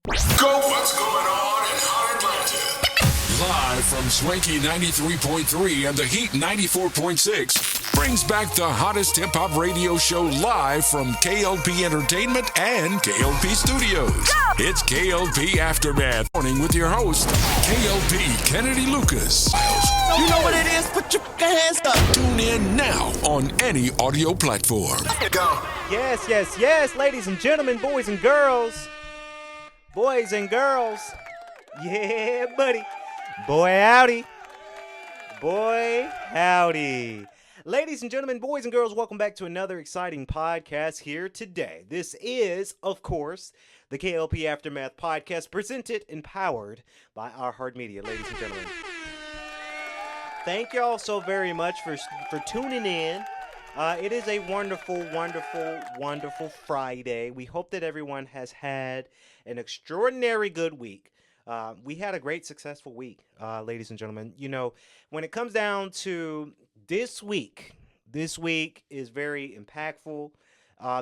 Go! What's going on in Hot Atlanta? Live from Swanky 93.3 and the Heat 94.6 brings back the hottest hip-hop radio show live from K.L.P Entertainment and K.L.P Studios. Go! It's K.L.P Aftermath. Morning with your host, K.L.P Kennedy Lucas. You know what it is? Put your hands up. Tune in now on any audio platform. Go. Yes, ladies and gentlemen, boys and girls. Boys and girls. Yeah, buddy. Boy, howdy. Boy, howdy. Ladies and gentlemen, boys and girls, welcome back to another exciting podcast here today. This is, of course, the K.L.P Aftermath podcast, presented and powered by our Heart Media, ladies and gentlemen. Thank y'all so very much for tuning in. It is a wonderful, wonderful, wonderful Friday. We hope that everyone has had an extraordinary good week. We had a great, successful week, ladies and gentlemen. You know, when it comes down to this week is very impactful.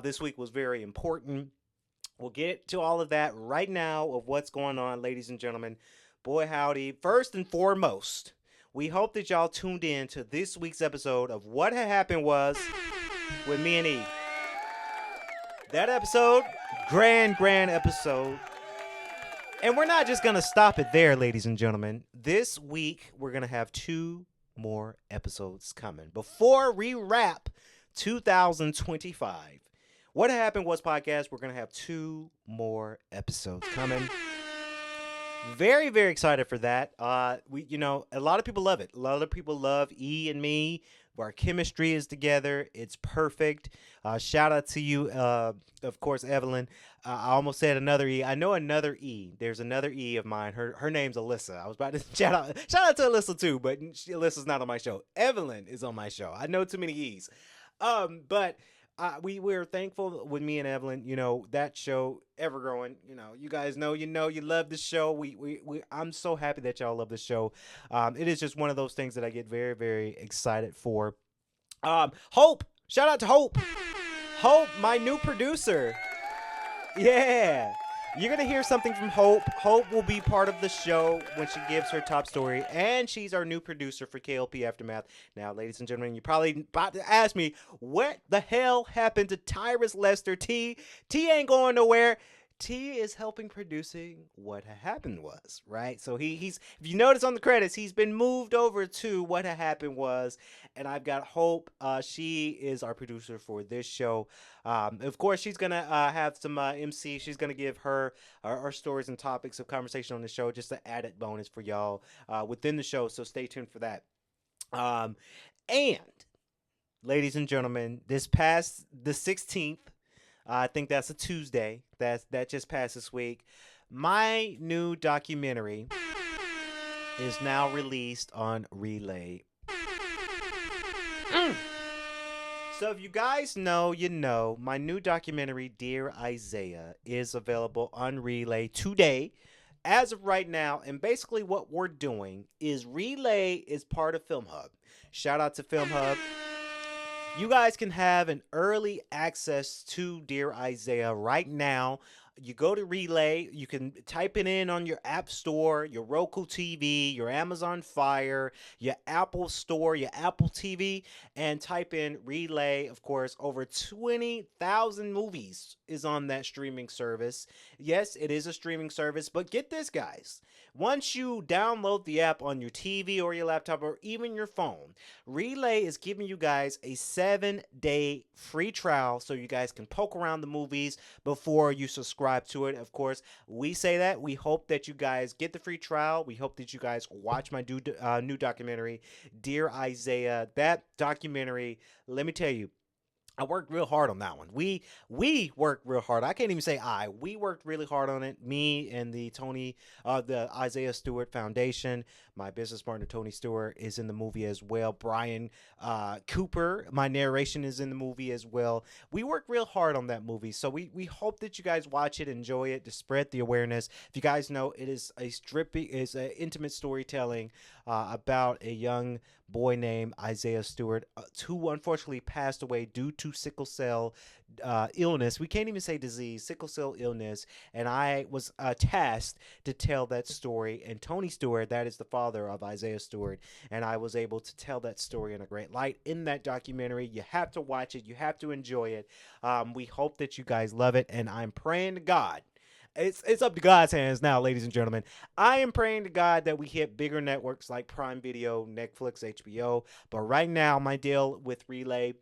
This week was very important. We'll get to all of that right now of what's going on, ladies and gentlemen. Boy, howdy. First and foremost, we hope that y'all tuned in to this week's episode of What Had Happened Was with me and E. That episode, grand episode. And we're not just going to stop it there, ladies and gentlemen. This week, we're going to have 2 more episodes coming before we wrap 2025. What Happened Was podcast, we're going to have 2 more episodes coming. Very, very excited for that. A lot of people love it. A lot of people love E and me. Our chemistry is together. It's perfect. Shout out to you, of course, Evelyn. I almost said another E. I know another E. There's another E of mine. Her name's Alyssa. I was about to shout out to Alyssa too, but Alyssa's not on my show. Evelyn is on my show. I know too many E's. But we're thankful with me and Evelyn. You know, that show ever growing. You know, you guys know you love the show. I'm so happy that y'all love the show. It is just one of those things that I get very, very excited for. Hope, shout out to Hope, my new producer. Yeah. You're going to hear something from Hope. Hope will be part of the show when she gives her top story, and she's our new producer for K.L.P Aftermath. Now, ladies and gentlemen, you're probably about to ask me, what the hell happened to Tyrus Lester T? T ain't going nowhere. T is helping producing What Happened Was, right? So he's, if you notice on the credits, he's been moved over to What Happened Was, and I've got Hope. She is our producer for this show. Of course, she's going to have some MC. She's going to give her our stories and topics of conversation on the show, just an added bonus for y'all within the show, so stay tuned for that. And, ladies and gentlemen, the 16th, I think that's a Tuesday. That just passed this week. My new documentary is now released on Relay. So if you guys know, you know, my new documentary, Dear Isaiah, is available on Relay today, as of right now. And basically what we're doing is Relay is part of Film Hub. Shout out to Film Hub. You guys can have an early access to Dear Isaiah right now. You go to Relay, you can type it in on your App Store, your Roku TV, your Amazon Fire, your Apple Store, your Apple TV, and type in Relay. Of course, over 20,000 movies is on that streaming service. Yes, it is a streaming service, but get this, guys. Once you download the app on your TV or your laptop or even your phone, Relay is giving you guys a 7-day free trial so you guys can poke around the movies before you subscribe to it. Of course, we say that. We hope that you guys get the free trial. We hope that you guys watch my new documentary, Dear Isaiah. That documentary, let me tell you, I worked real hard on that one. We worked real hard. I can't even say I. We worked really hard on it. Me and the Isaiah Stewart Foundation. My business partner, Tony Stewart, is in the movie as well. Brian Cooper, my narration, is in the movie as well. We worked real hard on that movie. So we hope that you guys watch it, enjoy it, to spread the awareness. If you guys know, it is an intimate storytelling about a young boy named Isaiah Stewart, who unfortunately passed away due to sickle cell illness. We can't even say disease, sickle cell illness. And I was tasked to tell that story. And Tony Stewart, that is the father of Isaiah Stewart, and I was able to tell that story in a great light in that documentary. You have to watch it. You have to enjoy it. We hope that you guys love it, and I'm praying to God. It's up to God's hands now, ladies and gentlemen. I am praying to God that we hit bigger networks like Prime Video, Netflix, HBO. But right now, my deal with Relay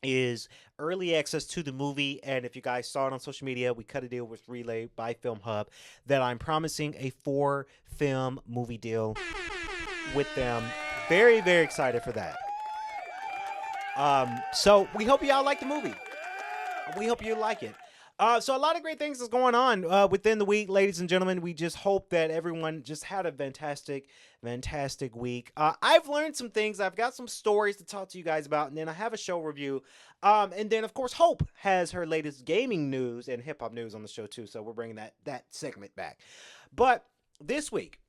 is early access to the movie. And if you guys saw it on social media, we cut a deal with Relay by Film Hub that I'm promising a 4-film movie deal with them. Very, very excited for that. So we hope y'all like the movie. We hope you like it. So a lot of great things is going on within the week, ladies and gentlemen. We just hope that everyone just had a fantastic, fantastic week. I've learned some things. I've got some stories to talk to you guys about, and then I have a show review. And then, of course, Hope has her latest gaming news and hip-hop news on the show, too. So we're bringing that segment back. But this week,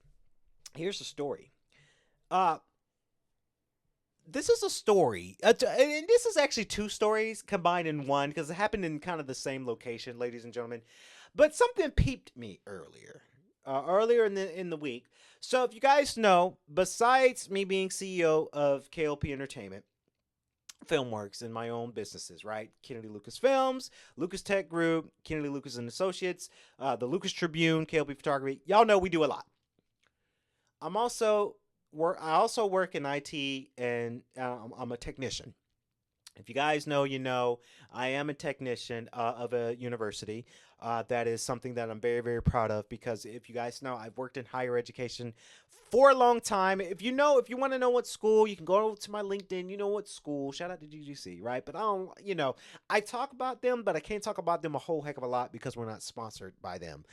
here's the story. This is a story, and this is actually 2 stories combined in one because it happened in kind of the same location, ladies and gentlemen. But something peeped me earlier in the week. So if you guys know, besides me being CEO of K.L.P Entertainment, Filmworks, and my own businesses, right? Kennedy Lucas Films, Lucas Tech Group, Kennedy Lucas and Associates, the Lucas Tribune, K.L.P Photography. Y'all know we do a lot. I also work in IT, and I'm a technician. If you guys know, you know, I am a technician of a university. That is something that I'm very, very proud of because if you guys know, I've worked in higher education for a long time. If you want to know what school, you can go to my LinkedIn. You know what school. Shout out to GGC, right? But I talk about them, but I can't talk about them a whole heck of a lot because we're not sponsored by them,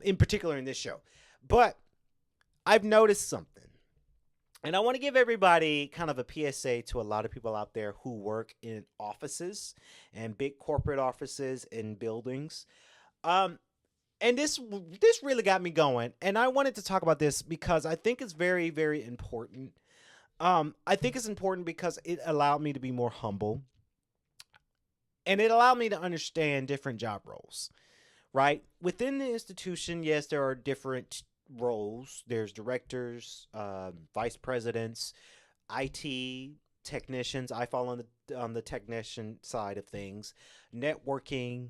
in particular in this show. But I've noticed something. And I want to give everybody kind of a PSA to a lot of people out there who work in offices and big corporate offices in buildings. And this really got me going. And I wanted to talk about this because I think it's very, very important. I think it's important because it allowed me to be more humble. And it allowed me to understand different job roles, right? Within the institution, yes, there are different roles. There's directors, vice presidents, IT technicians. I fall on the technician side of things. Networking,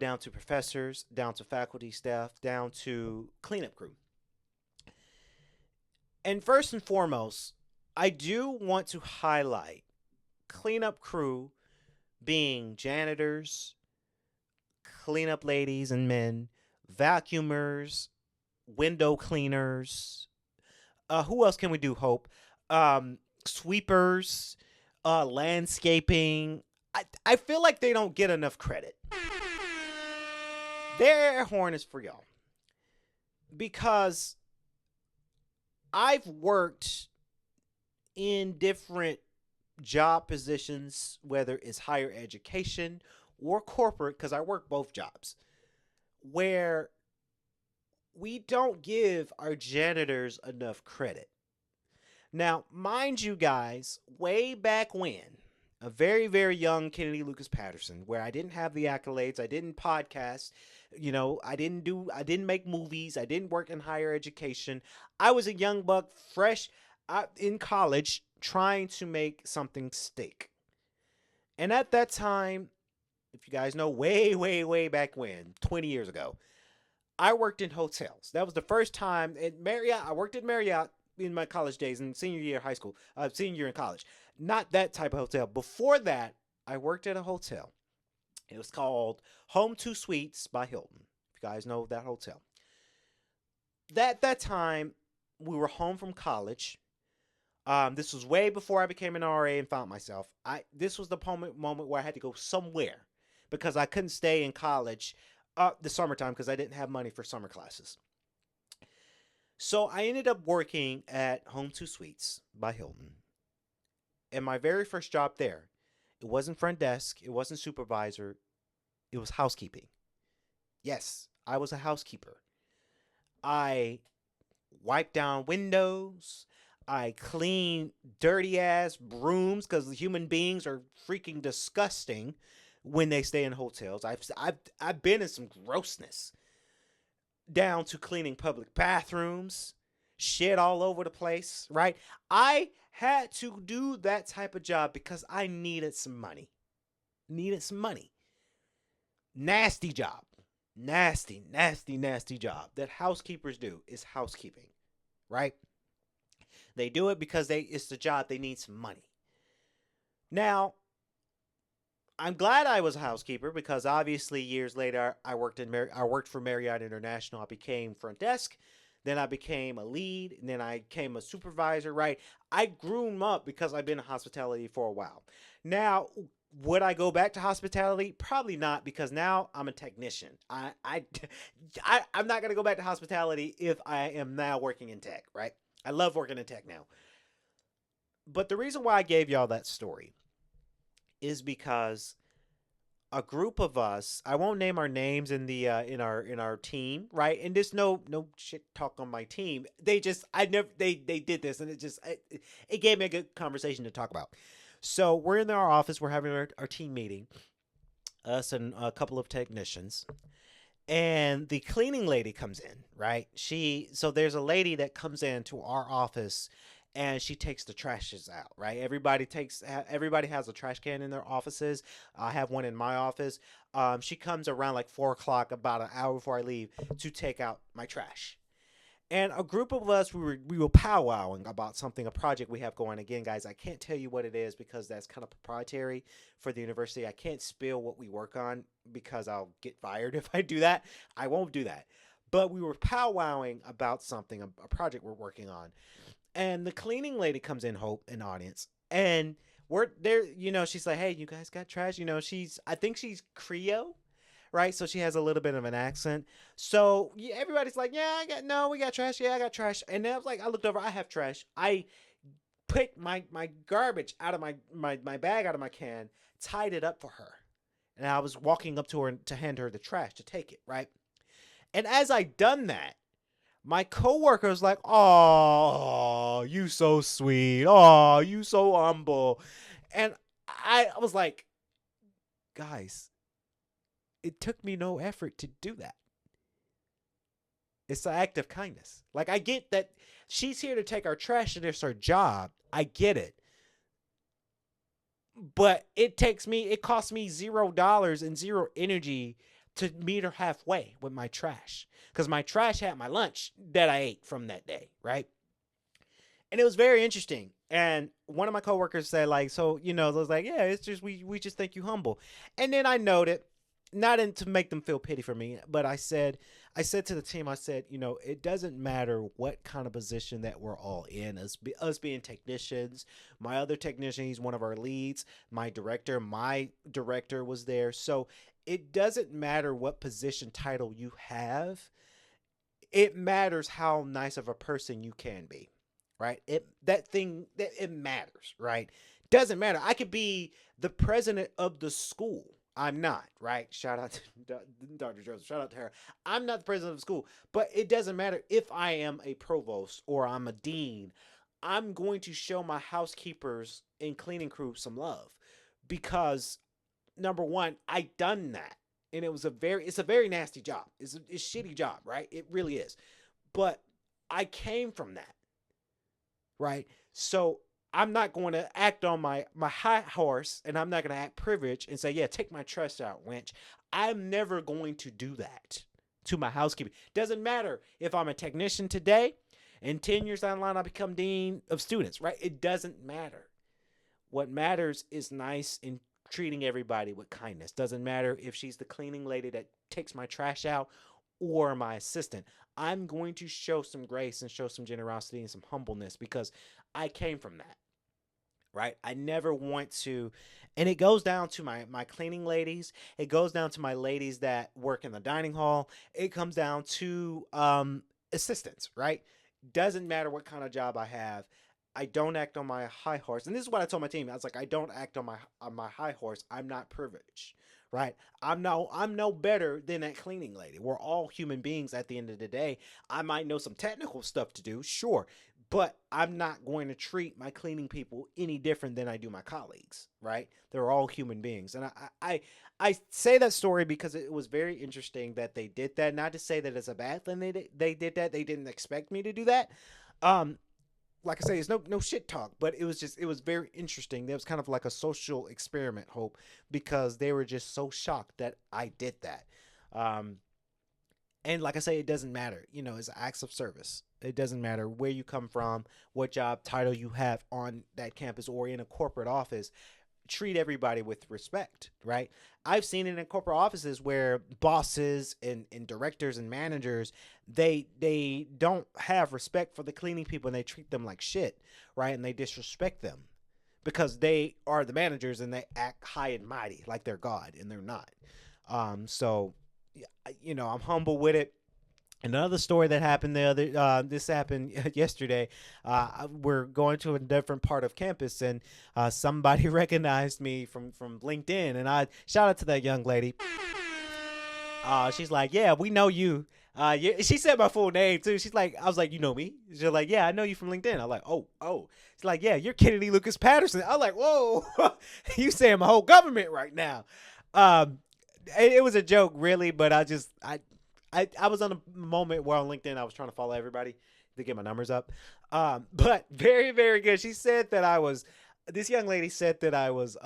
down to professors, down to faculty staff, down to cleanup crew. And first and foremost, I do want to highlight cleanup crew being janitors, cleanup ladies and men, vacuumers, window cleaners. Who else can we do, Hope? Sweepers, landscaping. I feel like they don't get enough credit. Their horn is for y'all. Because I've worked in different job positions, whether it's higher education or corporate, because I work both jobs, where we don't give our janitors enough credit. Now, mind you guys, way back when, a very, very young Kennedy Lucas Patterson, where I didn't have the accolades, I didn't podcast, I didn't make movies, I didn't work in higher education. I was a young buck, fresh in college, trying to make something stick. And at that time, if you guys know, way, way, way back when, 20 years ago, I worked in hotels. That was the first time at Marriott. I worked at Marriott in my college days in senior year of high school, senior year in college. Not that type of hotel. Before that, I worked at a hotel. It was called Home 2 Suites by Hilton. If you guys know that hotel. That time, we were home from college. This was way before I became an RA and found myself. This was the moment where I had to go somewhere because I couldn't stay in college the summertime because I didn't have money for summer classes. So I ended up working at Home 2 Suites by Hilton. And my very first job there, it wasn't front desk, it wasn't supervisor, it was housekeeping. Yes, I was a housekeeper. I wipe down windows. I clean dirty ass rooms because human beings are freaking disgusting when they stay in hotels. I've been in some grossness, down to cleaning public bathrooms, shit all over the place, right? I had to do that type of job because I needed some money. Needed some money. Nasty job. Nasty, nasty, nasty job that housekeepers do is housekeeping, right? They do it because it's the job, they need some money. Now, I'm glad I was a housekeeper because obviously years later I worked for Marriott International. I became front desk, then I became a lead, and then I became a supervisor, right? I grew up because I've been in hospitality for a while. Now, would I go back to hospitality? Probably not, because now I'm a technician. I'm not going to go back to hospitality if I am now working in tech, right? I love working in tech now. But the reason why I gave y'all that story is because a group of us, I won't name our names in the in our team, right? And there's no shit talk on my team. They did this, and it gave me a good conversation to talk about. So we're in our office, we're having our team meeting, us and a couple of technicians, and the cleaning lady comes in, right? So there's a lady that comes into our office, and she takes the trashes out, right? Everybody has a trash can in their offices. I have one in my office. She comes around like 4 o'clock, about an hour before I leave, to take out my trash. And a group of us, we were powwowing about something, a project we have going. Again, guys, I can't tell you what it is because that's kind of proprietary for the university. I can't spill what we work on because I'll get fired if I do that. I won't do that. But we were powwowing about something, a project we're working on. And the cleaning lady comes in, Hope, in audience. And we're there, she's like, hey, you guys got trash? I think she's Creole, right? So she has a little bit of an accent. So yeah, everybody's like, yeah, we got trash. Yeah, I got trash. And then I was like, I looked over, I have trash. I put my garbage out of my bag, out of my can, tied it up for her. And I was walking up to her to hand her the trash to take it, right? And as I done that, my coworker was like, oh, you so sweet. Oh, you so humble. And I was like, guys, it took me no effort to do that. It's an act of kindness. Like, I get that she's here to take our trash and it's her job. I get it. But it costs me $0 and zero energy to meet her halfway with my trash. Because my trash had my lunch that I ate from that day, right? And it was very interesting. And one of my coworkers said, like, so, it was like, yeah, it's just, we just think you humble. And then I noted, not to make them feel pity for me, but I said to the team, I said, it doesn't matter what kind of position that we're all in, us being technicians. My other technician, he's one of our leads. My director was there. So it doesn't matter what position title you have. It matters how nice of a person you can be, right? It matters, right? Doesn't matter. I could be the president of the school. I'm not, right? Shout out to Dr. Joseph. Shout out to her. I'm not the president of the school, but it doesn't matter if I am a provost or I'm a dean. I'm going to show my housekeepers and cleaning crew some love because, number one, I done that, and it's a very nasty job. It's a shitty job, right? It really is. But I came from that, right? So I'm not going to act on my high horse, and I'm not going to act privileged and say, yeah, take my trash out, wench. I'm never going to do that to my housekeeping. Doesn't matter if I'm a technician today and 10 years down the line I become dean of students, right? It doesn't matter. What matters is nice and treating everybody with kindness. Doesn't matter if she's the cleaning lady that takes my trash out or my assistant. I'm going to show some grace and show some generosity and some humbleness because I came from that, right? I never want to, and it goes down to my cleaning ladies. It goes down to my ladies that work in the dining hall. It comes down to assistants, right? Doesn't matter what kind of job I have. I don't act on my high horse. And this is what I told my team. I was like, I don't act on my high horse. I'm not privileged, right? I'm no better than that cleaning lady. We're all human beings at the end of the day. I might know some technical stuff to do, sure, but I'm not going to treat my cleaning people any different than I do my colleagues, right? They're all human beings. And I say that story because it was very interesting that they did that. Not to say that it's a bad thing they did that. They didn't expect me to do that. Um, like I say, it's no shit talk, but it was very interesting. It was kind of like a social experiment, Hope, because they were just so shocked that I did that. Um, and like I say, it doesn't matter. It's acts of service. It doesn't matter where you come from, what job title you have on that campus or in a corporate office. Treat everybody with respect, right? I've seen it in corporate offices where bosses and directors and managers, they don't have respect for the cleaning people and they treat them like shit, right? And they disrespect them because they are the managers and they act high and mighty like they're God and they're not. So I'm humble with it. Another story that happened this happened yesterday. We're going to a different part of campus, and somebody recognized me from LinkedIn, and I shout out to that young lady. She's like, "Yeah, we know you." Yeah, she said my full name too. She's like, I was like, "You know me?" She's like, "Yeah, I know you from LinkedIn." I'm like, "Oh." She's like, "Yeah, you're Kennedy Lucas Patterson." I'm like, "Whoa, you saying my whole government right now?" Um, it was a joke, really, but I was on a moment where on LinkedIn I was trying to follow everybody to get my numbers up. But very, very good. This young lady said that I was,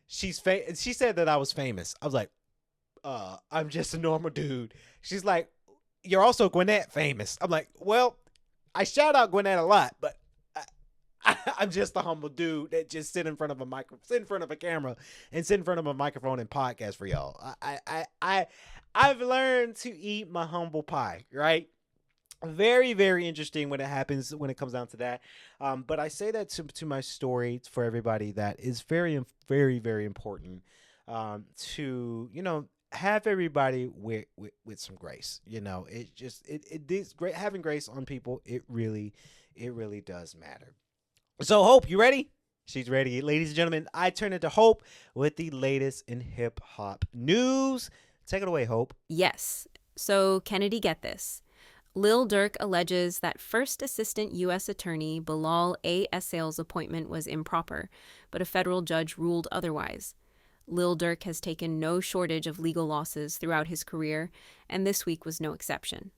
she said that I was famous. I was like, I'm just a normal dude. She's like, you're also Gwinnett famous. I'm like, well, I shout out Gwinnett a lot, but I'm just a humble dude that just sit in front of a camera, and sit in front of a microphone and podcast for y'all. I've learned to eat my humble pie, right? Very, very interesting when it comes down to that. But I say that to my story for everybody that is very, very, very important. To have everybody with some grace. This great having grace on people. It really does matter. So, Hope, you ready? She's ready. Ladies and gentlemen, I turn it to Hope with the latest in hip hop news. Take it away, Hope. Yes. So, Kennedy, get this. Lil Durk alleges that First Assistant U.S. Attorney Bilal A. Essayle's appointment was improper, but a federal judge ruled otherwise. Lil Durk has taken no shortage of legal losses throughout his career, and this week was no exception.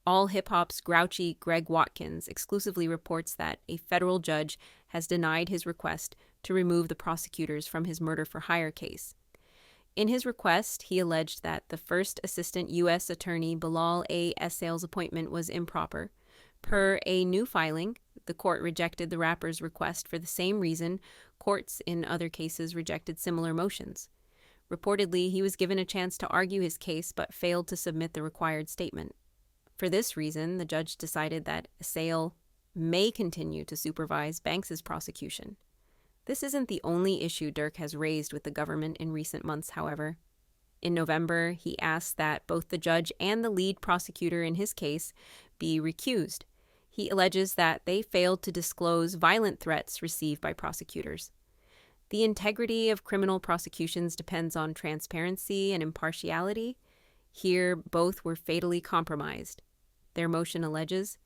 All hip-hop's grouchy Greg Watkins exclusively reports that a federal judge has denied his request to remove the prosecutors from his murder-for-hire case. In his request, he alleged that the First Assistant U.S. Attorney Bilal A. Essayle's appointment was improper. Per a new filing, the court rejected the rapper's request for the same reason courts in other cases rejected similar motions. Reportedly, he was given a chance to argue his case but failed to submit the required statement. For this reason, the judge decided that Assayle may continue to supervise Banks's prosecution. This isn't the only issue Durk has raised with the government in recent months, however. In November, he asked that both the judge and the lead prosecutor in his case be recused. He alleges that they failed to disclose violent threats received by prosecutors. The integrity of criminal prosecutions depends on transparency and impartiality. Here, both were fatally compromised. Their motion alleges,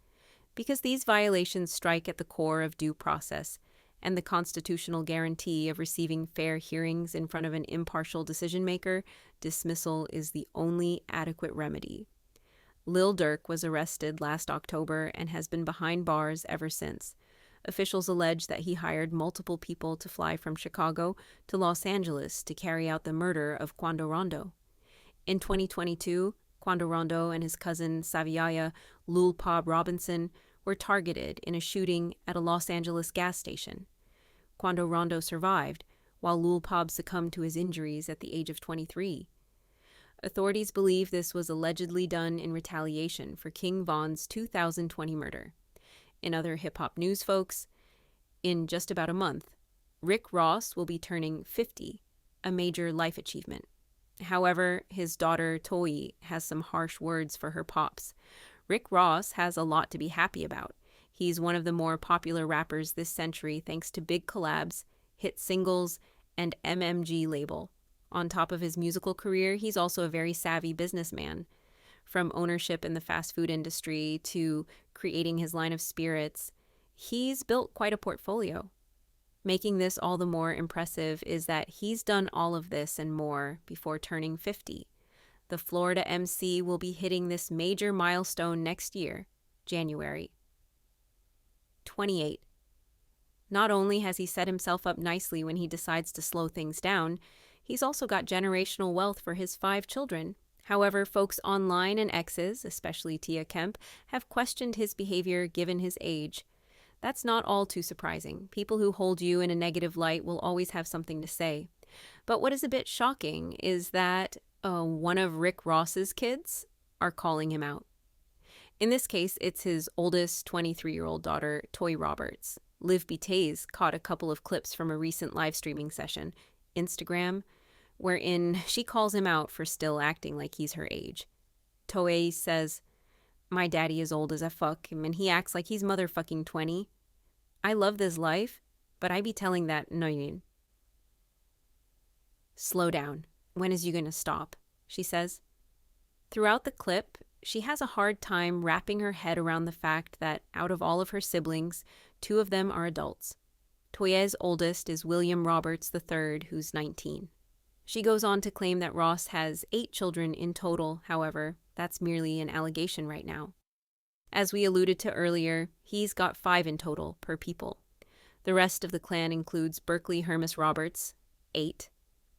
because these violations strike at the core of due process and the constitutional guarantee of receiving fair hearings in front of an impartial decision-maker, dismissal is the only adequate remedy. Lil Durk was arrested last October and has been behind bars ever since. Officials allege that he hired multiple people to fly from Chicago to Los Angeles to carry out the murder of Quando Rondo. In 2022, Quando Rondo and his cousin Saviaya Lul Pab Robinson were targeted in a shooting at a Los Angeles gas station. Quando Rondo survived, while Lul Pab succumbed to his injuries at the age of 23. Authorities believe this was allegedly done in retaliation for King Von's 2020 murder. In other hip-hop news, folks, in just about a month, Rick Ross will be turning 50, a major life achievement. However, his daughter, Toi, has some harsh words for her pops. Rick Ross has a lot to be happy about. He's one of the more popular rappers this century thanks to big collabs, hit singles, and MMG label. On top of his musical career, he's also a very savvy businessman. From ownership in the fast food industry to creating his line of spirits, he's built quite a portfolio. Making this all the more impressive is that he's done all of this and more before turning 50. The Florida MC will be hitting this major milestone next year, January. 28. Not only has he set himself up nicely when he decides to slow things down, he's also got generational wealth for his 5 children. However, folks online and exes, especially K.L.P, have questioned his behavior given his age. That's not all too surprising. People who hold you in a negative light will always have something to say. But what is a bit shocking is that one of Rick Ross's kids are calling him out. In this case, it's his oldest 23-year-old daughter, Toy Roberts. Liv Bitaze caught a couple of clips from a recent live streaming session, Instagram, wherein she calls him out for still acting like he's her age. Toei says, "My daddy is old as a fuck, and he acts like he's motherfucking 20. I love this life, but I be telling that no. Slow down. When is you gonna stop?" she says. Throughout the clip, she has a hard time wrapping her head around the fact that out of all of her siblings, 2 of them are adults. Toye's oldest is William Roberts III, who's 19. She goes on to claim that Ross has 8 children in total. However, that's merely an allegation right now. As we alluded to earlier, he's got 5 in total per people. The rest of the clan includes Berkeley Hermas Roberts, 8,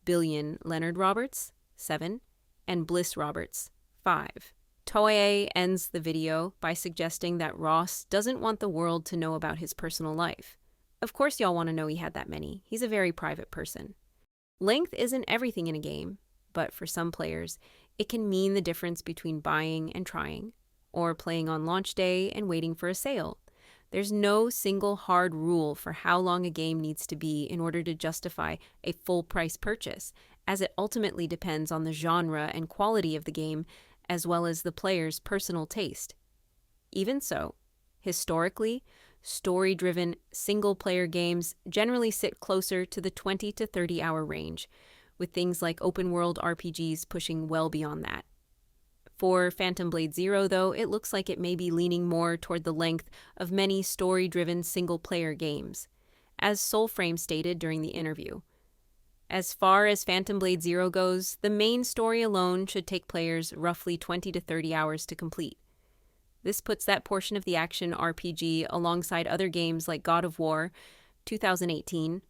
Billion Leonard Roberts, 7, and Bliss Roberts, 5. Toye ends the video by suggesting that Ross doesn't want the world to know about his personal life. Of course y'all want to know he had that many. He's a very private person. Length isn't everything in a game, but for some players, it can mean the difference between buying and trying, or playing on launch day and waiting for a sale. There's no single hard rule for how long a game needs to be in order to justify a full-price purchase, as it ultimately depends on the genre and quality of the game, as well as the player's personal taste. Even so, historically, story-driven single-player games generally sit closer to the 20 to 30-hour range, with things like open-world RPGs pushing well beyond that. For Phantom Blade Zero, though, it looks like it may be leaning more toward the length of many story-driven single-player games, as Soulframe stated during the interview. As far as Phantom Blade Zero goes, the main story alone should take players roughly 20 to 30 hours to complete. This puts that portion of the action RPG alongside other games like God of War, 2018,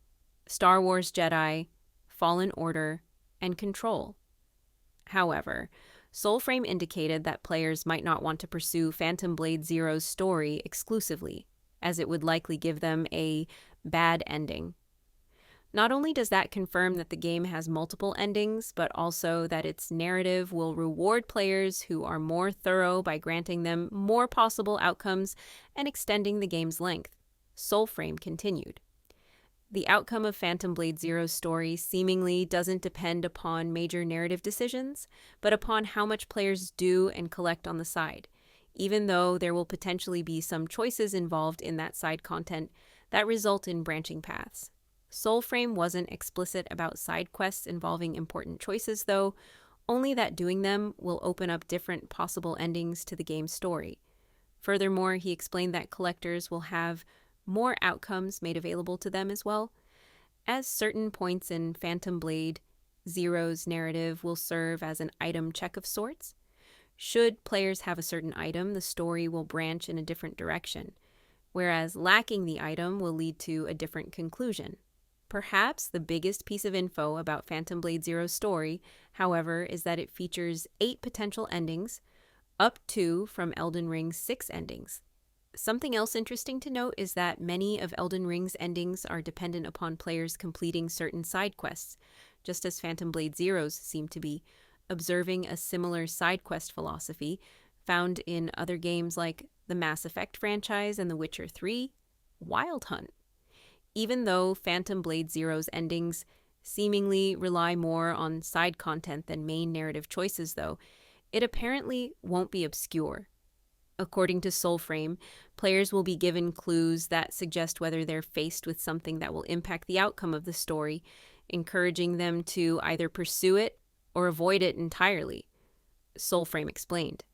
Star Wars Jedi, Fallen Order, and Control. However, Soulframe indicated that players might not want to pursue Phantom Blade Zero's story exclusively, as it would likely give them a bad ending. Not only does that confirm that the game has multiple endings, but also that its narrative will reward players who are more thorough by granting them more possible outcomes and extending the game's length. Soulframe continued. The outcome of Phantom Blade Zero's story seemingly doesn't depend upon major narrative decisions, but upon how much players do and collect on the side, even though there will potentially be some choices involved in that side content that result in branching paths. Soulframe wasn't explicit about side quests involving important choices, though, only that doing them will open up different possible endings to the game's story. Furthermore, he explained that collectors will have more outcomes made available to them as well, as certain points in Phantom Blade Zero's narrative will serve as an item check of sorts. Should players have a certain item, the story will branch in a different direction, whereas lacking the item will lead to a different conclusion. Perhaps the biggest piece of info about Phantom Blade Zero's story, however, is that it features 8 potential endings, up to from Elden Ring's 6 endings. Something else interesting to note is that many of Elden Ring's endings are dependent upon players completing certain side quests, just as Phantom Blade Zero's seem to be, observing a similar side quest philosophy found in other games like the Mass Effect franchise and The Witcher 3, Wild Hunt. Even though Phantom Blade Zero's endings seemingly rely more on side content than main narrative choices, though, it apparently won't be obscure. According to Soulframe, players will be given clues that suggest whether they're faced with something that will impact the outcome of the story, encouraging them to either pursue it or avoid it entirely. Soulframe explained.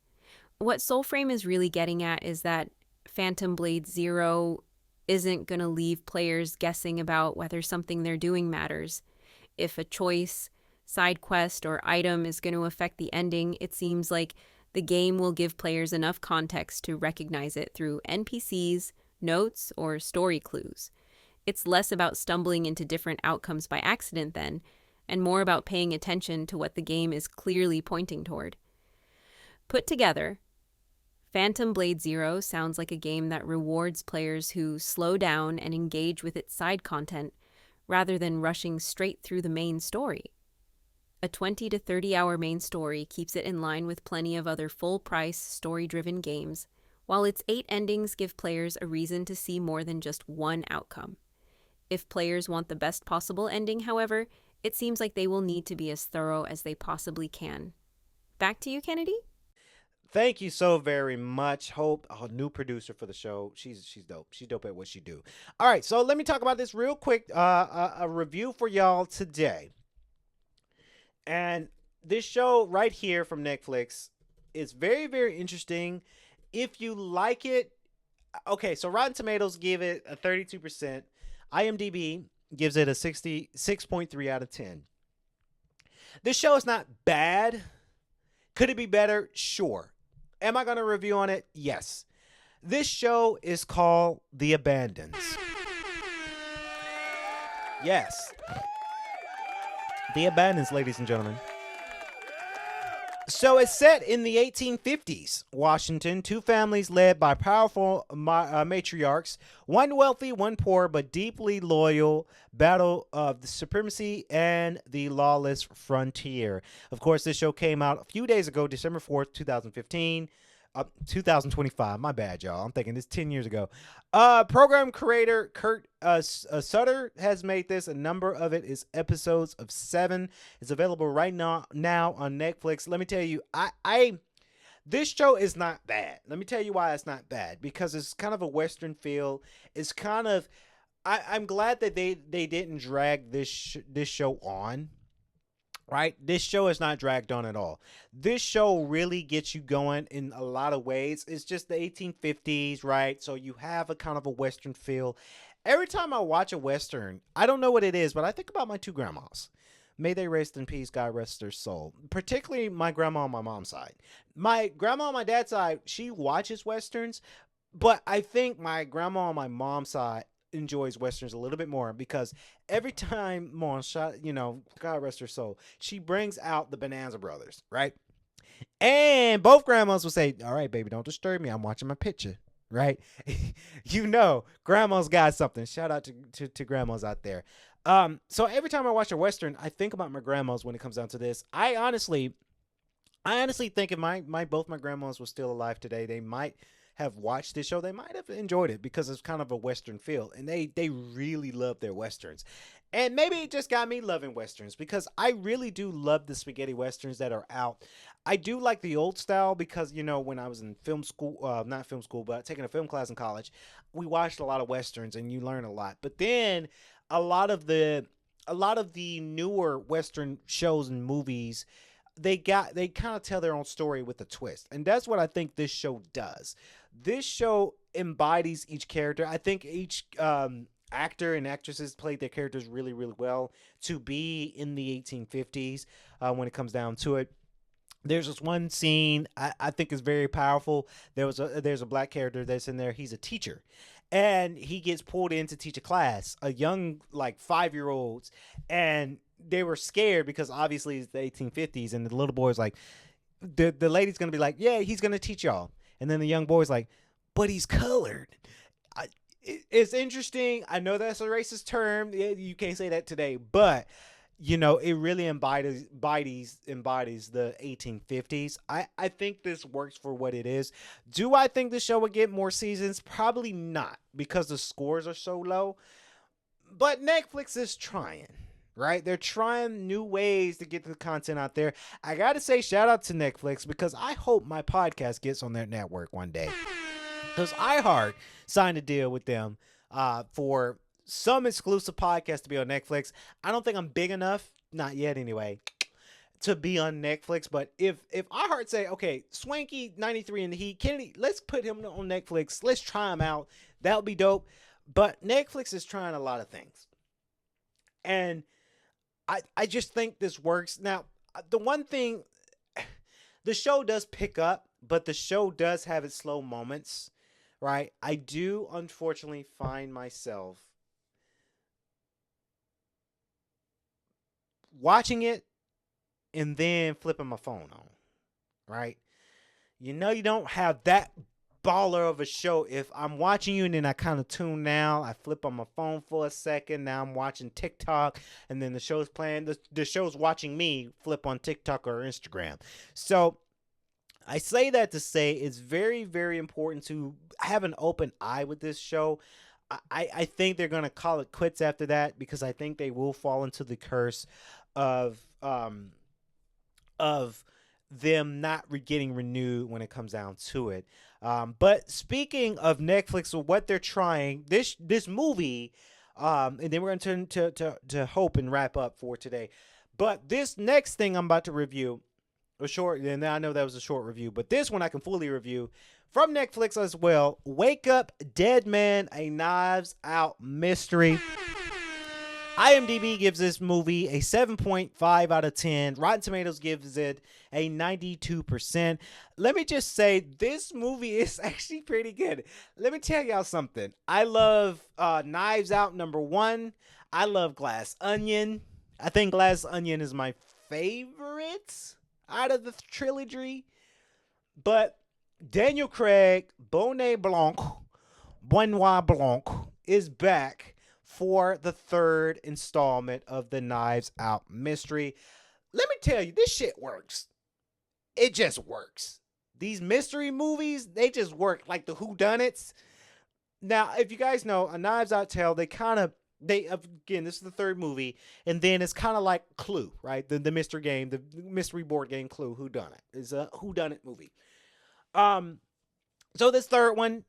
What Soulframe is really getting at is that Phantom Blade Zero isn't going to leave players guessing about whether something they're doing matters. If a choice, side quest, or item is going to affect the ending, it seems like the game will give players enough context to recognize it through NPCs, notes, or story clues. It's less about stumbling into different outcomes by accident then, and more about paying attention to what the game is clearly pointing toward. Put together, Phantom Blade Zero sounds like a game that rewards players who slow down and engage with its side content rather than rushing straight through the main story. A 20 to 30 hour main story keeps it in line with plenty of other full-price, story-driven games, while its 8 endings give players a reason to see more than just one outcome. If players want the best possible ending, however, it seems like they will need to be as thorough as they possibly can. Back to you, Kennedy? Thank you so very much. Hope, new producer for the show. She's dope. She's dope at what she do. All right, so let me talk about this real quick. A review for y'all today. And this show right here from Netflix is very, very interesting. If you like it, okay, so Rotten Tomatoes give it a 32%. IMDb gives it a 6.3 out of 10. This show is not bad. Could it be better? Sure. Am I going to review on it? Yes. This show is called The Abandons. Yes. The Abandons, ladies and gentlemen. So it's set in the 1850s, Washington. 2 families led by powerful matriarchs, one wealthy, one poor, but deeply loyal, battle of the supremacy and the lawless frontier. Of course, this show came out a few days ago, December 4th, 2015. 2025, my bad, y'all. I'm thinking it's 10 years ago. Program creator Kurt Sutter has made this. A number of it is episodes of 7. It's available right now on Netflix. Let me tell you, this show is not bad. Let me tell you why it's not bad. Because it's kind of a Western feel. It's kind of, I'm glad that they didn't drag this show on. Right? This show is not dragged on at all. This show really gets you going in a lot of ways. It's just the 1850s, right? So you have a kind of a Western feel. Every time I watch a Western, I don't know what it is, but I think about my 2 grandmas. May they rest in peace, God rest their soul. Particularly my grandma on my mom's side. My grandma on my dad's side, she watches Westerns, but I think my grandma on my mom's side enjoys Westerns a little bit more because every time Mom shot, God rest her soul, she brings out the Bonanza Brothers, right? And both grandmas will say, all right, baby, don't disturb me. I'm watching my picture, right? Grandma's got something. Shout out to grandmas out there. So every time I watch a Western, I think about my grandmas when it comes down to this. I honestly think if both my grandmas were still alive today, they might have watched this show. They might have enjoyed it because it's kind of a Western feel, and they really love their Westerns. And maybe it just got me loving Westerns because I really do love the spaghetti Westerns that are out. I do like the old style because, when I was in film school, not film school, but taking a film class in college, we watched a lot of Westerns and you learn a lot. But then a lot of the newer Western shows and movies, they kind of tell their own story with a twist. And that's what I think this show does. This show embodies each character. I think each actor and actresses played their characters really, really well to be in the 1850s when it comes down to it. There's this one scene I think is very powerful. There's a black character that's in there. He's a teacher. And he gets pulled in to teach a class, a young, 5-year-olds. And they were scared because obviously it's the 1850s. And the little boy's like, the lady's going to be like, yeah, he's going to teach y'all. And then the young boy's like, but he's colored. It's interesting. I know that's a racist term. You can't say that today. But, it really embodies the 1850s. I think this works for what it is. Do I think the show would get more seasons? Probably not because the scores are so low. But Netflix is trying. Right? They're trying new ways to get the content out there. I got to say shout out to Netflix because I hope my podcast gets on their network one day. Because iHeart signed a deal with them for some exclusive podcasts to be on Netflix. I don't think I'm big enough, not yet anyway, to be on Netflix. But if iHeart say, okay, Swanky 93 and the Heat, Kennedy, let's put him on Netflix. Let's try him out. That would be dope. But Netflix is trying a lot of things. And I just think this works. Now, the one thing, the show does pick up, but the show does have its slow moments, right? I do, unfortunately, find myself watching it and then flipping my phone on, right? You know, you don't have that baller of a show. If I'm watching you and then I kind of tune down, I flip on my phone for a second. Now I'm watching TikTok and then the show's playing. The show's watching me flip on TikTok or Instagram. So I say that to say it's very, very important to have an open eye with this show. I think they're going to call it quits after that because I think they will fall into the curse of them not getting renewed when it comes down to it. But speaking of Netflix, or what they're trying, this movie, and then we're going to turn to Hope and wrap up for today. But this next thing I'm about to review, a short, and I know that was a short review, but this one I can fully review from Netflix as well. Wake Up Dead Man, a Knives Out mystery. IMDb gives this movie a 7.5 out of 10. Rotten Tomatoes gives it a 92%. Let me just say, this movie is actually pretty good. Let me tell y'all something. I love Knives Out #1. I love Glass Onion. I think Glass Onion is my favorite out of the trilogy. But Daniel Craig, Benoit Blanc, is back for the third installment of the Knives Out mystery. Let me tell you, this shit works. It just works. These mystery movies, they just work like the whodunits. Now, if you guys know, A Knives Out tale, again, this is the third movie, and then it's kind of like Clue, right? The mystery game, the mystery board game Clue, Whodunit. It's a whodunit movie. So this third one,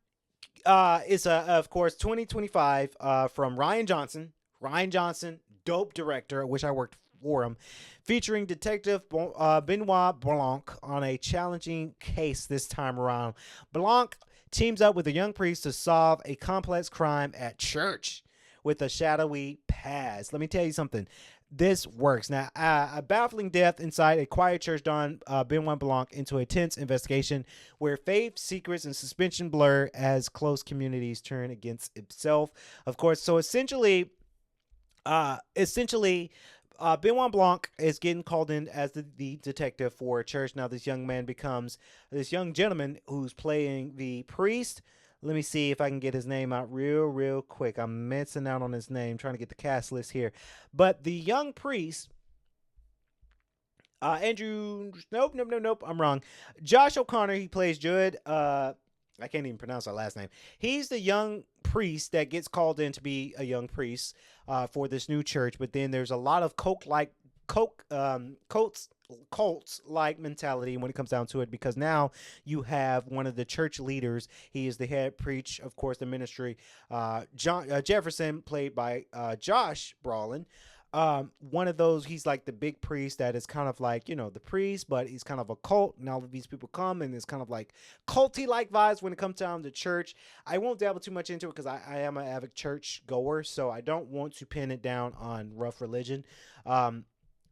is of course 2025 from Ryan Johnson. Ryan Johnson, dope director. I wish I worked for him. Featuring Detective Benoit Blanc on a challenging case this time around. Blanc teams up with a young priest to solve a complex crime at church with a shadowy past. Let me tell you something. This works. Now, a baffling death inside a quiet church dawned Benoit Blanc into a tense investigation where faith, secrets, and suspension blur as close communities turn against itself. Of course, so essentially, Benoit Blanc is getting called in as the detective for a church. Now, this young gentleman who's playing the priest. Let me see if I can get his name out real quick. I'm missing out on his name, trying to get the cast list here. But the young priest, Andrew, nope, I'm wrong. Josh O'Connor, he plays Judd. I can't even pronounce our last name. He's the young priest that gets called in to be a young priest for this new church. But then there's a lot of cults-like mentality when it comes down to it, because now you have one of the church leaders. He is the head preach, of course, the ministry. Jefferson, played by Josh Brolin. One of those, he's like the big priest that is kind of like, the priest, but he's kind of a cult. And all of these people come, and it's kind of like culty-like vibes when it comes down to church. I won't dabble too much into it because I am an avid church goer, so I don't want to pin it down on rough religion.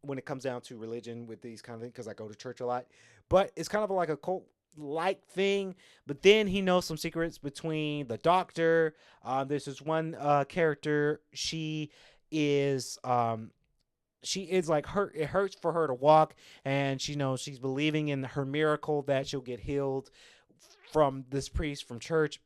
When it comes down to religion with these kind of things, because I go to church a lot. But it's kind of like a cult-like thing. But then he knows some secrets between the doctor. There's this one character. She is like hurt. It hurts for her to walk, and she knows she's believing in her miracle that she'll get healed from this priest from church.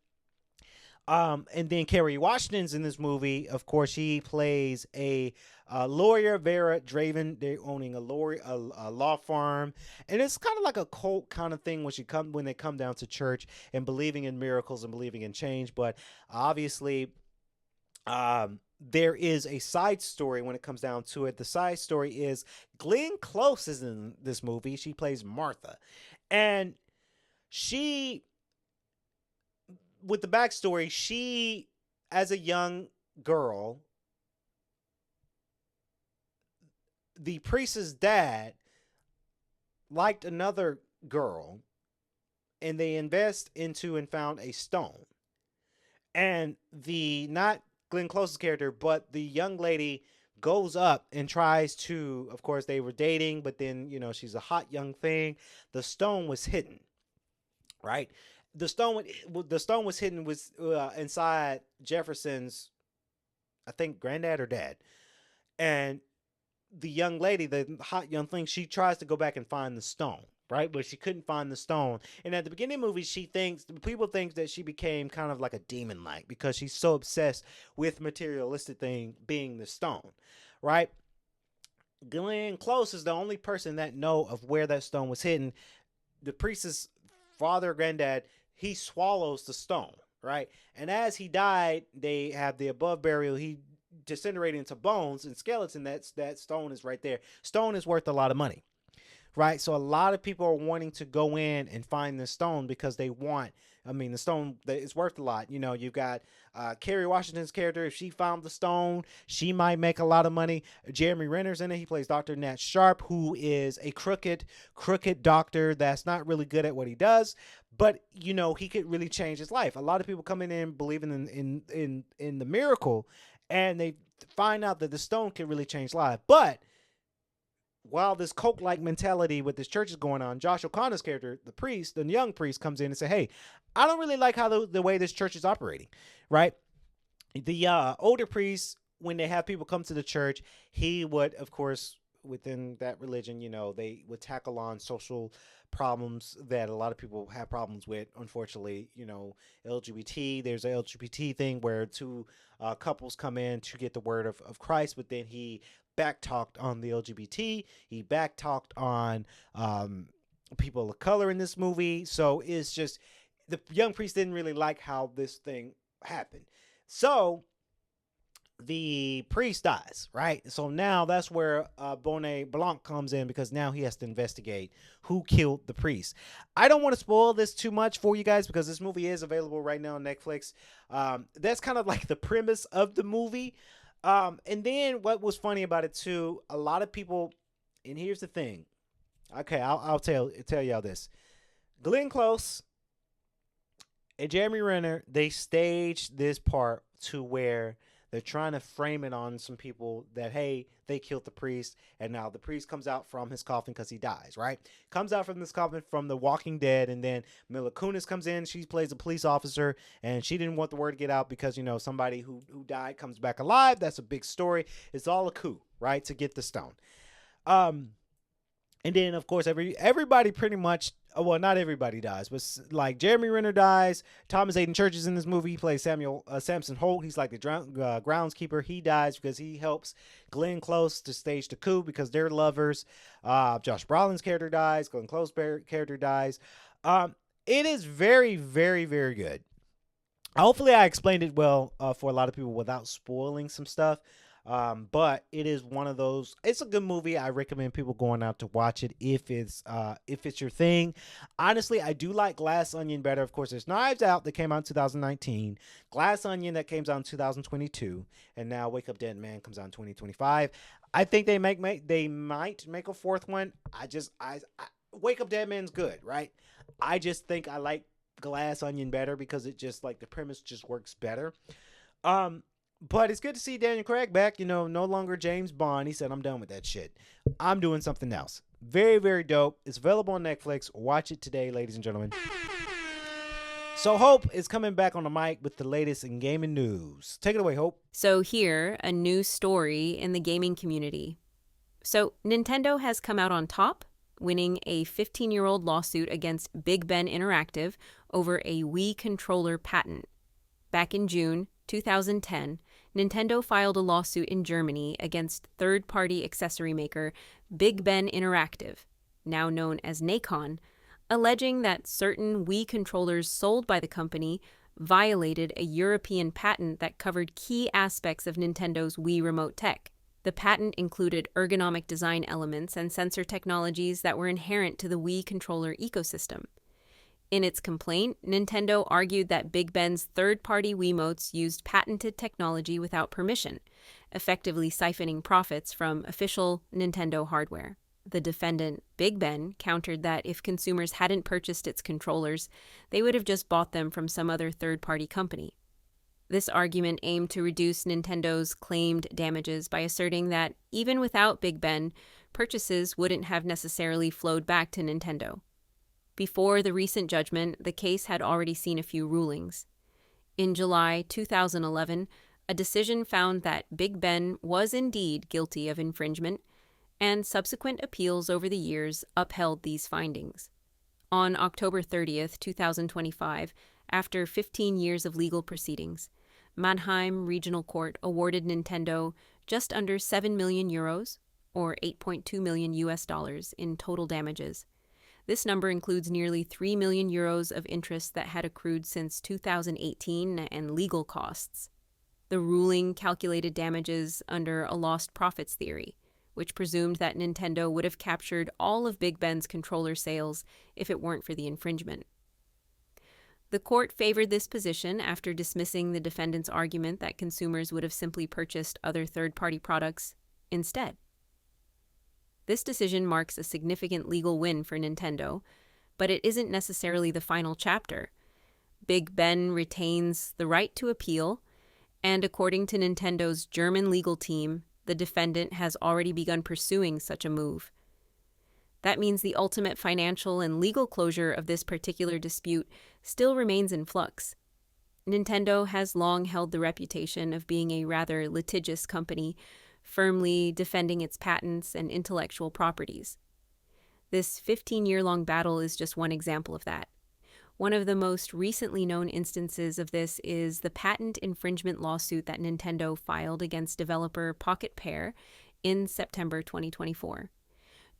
And then Kerry Washington's in this movie. Of course, she plays a lawyer, Vera Draven. They're owning a law firm, and it's kind of like a cult kind of thing when they come down to church and believing in miracles and believing in change. But obviously, there is a side story when it comes down to it. The side story is Glenn Close is in this movie. She plays Martha, and with the backstory, she, as a young girl, the priest's dad liked another girl, and they invest into and found a stone. And the not Glenn Close's character, but the young lady goes up and tries to, of course, they were dating, but then, she's a hot young thing. The stone was hidden, right? The stone was hidden was inside Jefferson's, I think, granddad or dad. And the young lady, the hot young thing, she tries to go back and find the stone, right? But she couldn't find the stone. And at the beginning of the movie, people think that she became kind of like a demon-like because she's so obsessed with materialistic thing being the stone, right? Glenn Close is the only person that know of where that stone was hidden. The priest's father, granddad, he swallows the stone, right? And as he died, they have the above burial. He disintegrated into bones and skeleton. That stone is right there. Stone is worth a lot of money, right? So a lot of people are wanting to go in and find this stone because they want, the stone is worth a lot. You've got Kerry Washington's character. If she found the stone, she might make a lot of money. Jeremy Renner's in it. He plays Dr. Nat Sharp, who is a crooked doctor that's not really good at what he does. But, he could really change his life. A lot of people coming in believing in the miracle, and they find out that the stone can really change lives. But while this cult-like mentality with this church is going on, Josh O'Connor's character, the priest, the young priest, comes in and say, hey, I don't really like how the way this church is operating, right? The older priest, when they have people come to the church, he would, of course, within that religion, they would tackle on social problems that a lot of people have problems with. Unfortunately, LGBT, there's a LGBT thing where two couples come in to get the word of Christ, but then he backtalked on the LGBT. He backtalked on people of color in this movie. So it's just, the young priest didn't really like how this thing happened. So the priest dies, right? So now that's where Bonnet Blanc comes in, because now he has to investigate who killed the priest. I don't want to spoil this too much for you guys because this movie is available right now on Netflix. That's kind of like the premise of the movie. And then what was funny about it too, a lot of people, and here's the thing. Okay, I'll tell y'all this. Glenn Close and Jeremy Renner, they staged this part to where they're trying to frame it on some people that, hey, they killed the priest, and now the priest comes out from his coffin because he dies, right? Comes out from this coffin from The Walking Dead, and then Mila Kunis comes in. She plays a police officer, and she didn't want the word to get out because, somebody who died comes back alive. That's a big story. It's all a coup, right, to get the stone. And then, of course, everybody pretty much, well, not everybody dies, but like Jeremy Renner dies. Thomas Hayden Church is in this movie. He plays Samson Holt. He's like the groundskeeper. He dies because he helps Glenn Close to stage the coup because they're lovers. Josh Brolin's character dies. Glenn Close's character dies. It is very, very, very good. Hopefully I explained it well for a lot of people without spoiling some stuff. But it is one of those, it's a good movie. I recommend people going out to watch it if it's your thing. Honestly, I do like Glass Onion better. Of course, there's Knives Out that came out in 2019, Glass Onion that came out in 2022, and now Wake Up Dead Man comes out in 2025. I think they might make a fourth one. Wake Up Dead Man's good, right? I just think I like Glass Onion better because it just, like, the premise just works better. But it's good to see Daniel Craig back, no longer James Bond. He said, I'm done with that shit. I'm doing something else. Very, very dope. It's available on Netflix. Watch it today, ladies and gentlemen. So Hope is coming back on the mic with the latest in gaming news. Take it away, Hope. So here, a new story in the gaming community. So Nintendo has come out on top, winning a 15-year-old lawsuit against Big Ben Interactive over a Wii controller patent. Back in June 2010, Nintendo filed a lawsuit in Germany against third-party accessory maker Big Ben Interactive, now known as Nacon, alleging that certain Wii controllers sold by the company violated a European patent that covered key aspects of Nintendo's Wii remote tech. The patent included ergonomic design elements and sensor technologies that were inherent to the Wii controller ecosystem. In its complaint, Nintendo argued that Big Ben's third-party Wiimotes used patented technology without permission, effectively siphoning profits from official Nintendo hardware. The defendant, Big Ben, countered that if consumers hadn't purchased its controllers, they would have just bought them from some other third-party company. This argument aimed to reduce Nintendo's claimed damages by asserting that, even without Big Ben, purchases wouldn't have necessarily flowed back to Nintendo. Before the recent judgment, the case had already seen a few rulings. In July 2011, a decision found that Big Ben was indeed guilty of infringement, and subsequent appeals over the years upheld these findings. On October 30th, 2025, after 15 years of legal proceedings, Mannheim Regional Court awarded Nintendo just under 7 million euros, or 8.2 million US dollars, in total damages. This number includes nearly 3 million euros of interest that had accrued since 2018 and legal costs. The ruling calculated damages under a lost profits theory, which presumed that Nintendo would have captured all of Big Ben's controller sales if it weren't for the infringement. The court favored this position after dismissing the defendant's argument that consumers would have simply purchased other third-party products instead. This decision marks a significant legal win for Nintendo, but it isn't necessarily the final chapter. Big Ben retains the right to appeal, and according to Nintendo's German legal team, the defendant has already begun pursuing such a move. That means the ultimate financial and legal closure of this particular dispute still remains in flux. Nintendo has long held the reputation of being a rather litigious company, firmly defending its patents and intellectual properties. This 15-year-long battle is just one example of that. One of the most recently known instances of this is the patent infringement lawsuit that Nintendo filed against developer Pocket Pair in September 2024.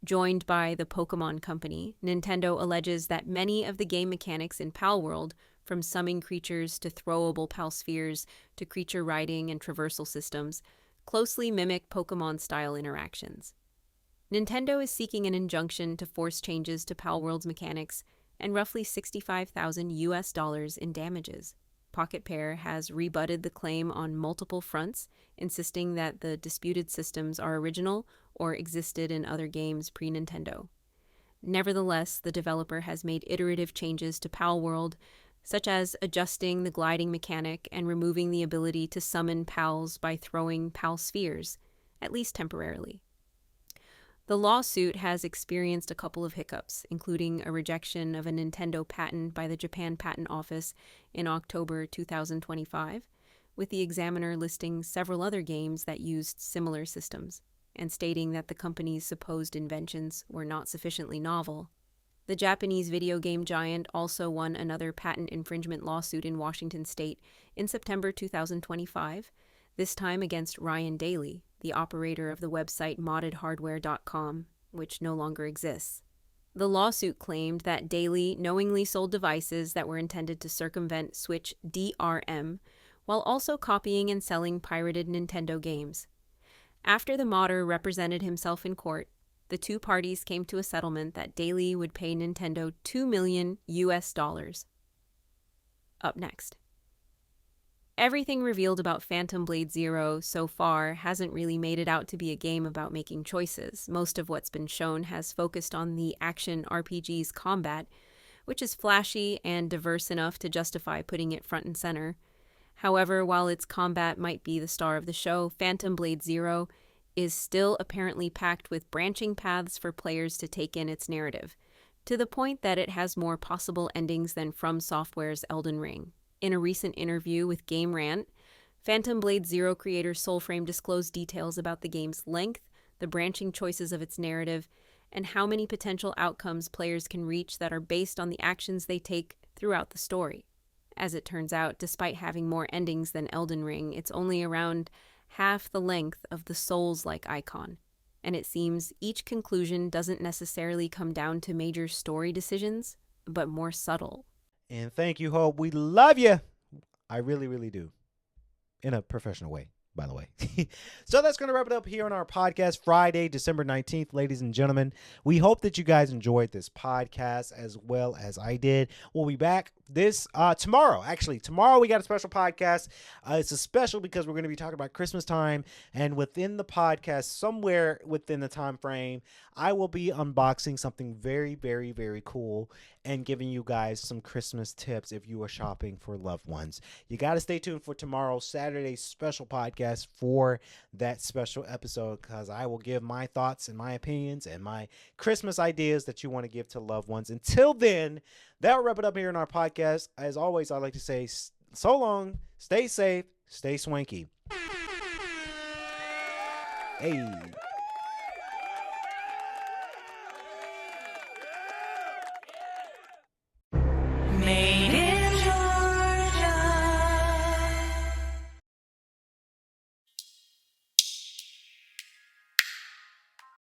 Joined by the Pokemon Company, Nintendo alleges that many of the game mechanics in Palworld, from summing creatures to throwable Pal spheres to creature riding and traversal systems, closely mimic Pokemon-style interactions. Nintendo is seeking an injunction to force changes to Palworld's mechanics and roughly $65,000 US in damages. Pocket Pair has rebutted the claim on multiple fronts, insisting that the disputed systems are original or existed in other games pre-Nintendo. Nevertheless, the developer has made iterative changes to Palworld, such as adjusting the gliding mechanic and removing the ability to summon Pals by throwing Pal spheres, at least temporarily. The lawsuit has experienced a couple of hiccups, including a rejection of a Nintendo patent by the Japan Patent Office in October 2025, with the examiner listing several other games that used similar systems, and stating that the company's supposed inventions were not sufficiently novel. The Japanese video game giant also won another patent infringement lawsuit in Washington state in September 2025, this time against Ryan Daly, the operator of the website moddedhardware.com, which no longer exists. The lawsuit claimed that Daly knowingly sold devices that were intended to circumvent Switch DRM, while also copying and selling pirated Nintendo games. After the modder represented himself in court, the two parties came to a settlement that Daly would pay Nintendo $2 million US. Up next. Everything revealed about Phantom Blade Zero so far hasn't really made it out to be a game about making choices. Most of what's been shown has focused on the action RPG's combat, which is flashy and diverse enough to justify putting it front and center. However, while its combat might be the star of the show, Phantom Blade Zero is still apparently packed with branching paths for players to take in its narrative, to the point that it has more possible endings than From Software's Elden Ring. In a recent interview with Game Rant, Phantom Blade Zero creator Soulframe disclosed details about the game's length, the branching choices of its narrative, and how many potential outcomes players can reach that are based on the actions they take throughout the story. As it turns out, despite having more endings than Elden Ring, it's only around half the length of the Souls-like icon, and it seems each conclusion doesn't necessarily come down to major story decisions, but more subtle. And thank you, Hope. We love you. I really, really do. In a professional way. by the way. So that's going to wrap it up here on our podcast, Friday, December 19th, ladies and gentlemen. We hope that you guys enjoyed this podcast as well as I did. We'll be back tomorrow. Actually, tomorrow we got a special podcast. It's a special because we're going to be talking about Christmas time, and within the podcast, somewhere within the time frame, I will be unboxing something very, very, very cool and giving you guys some Christmas tips if you are shopping for loved ones. You got to stay tuned for tomorrow's Saturday's special podcast for that special episode, because I will give my thoughts and my opinions and my Christmas ideas that you want to give to loved ones. Until then, that'll wrap it up here in our podcast. As always, I'd like to say so long, stay safe, stay swanky. Hey.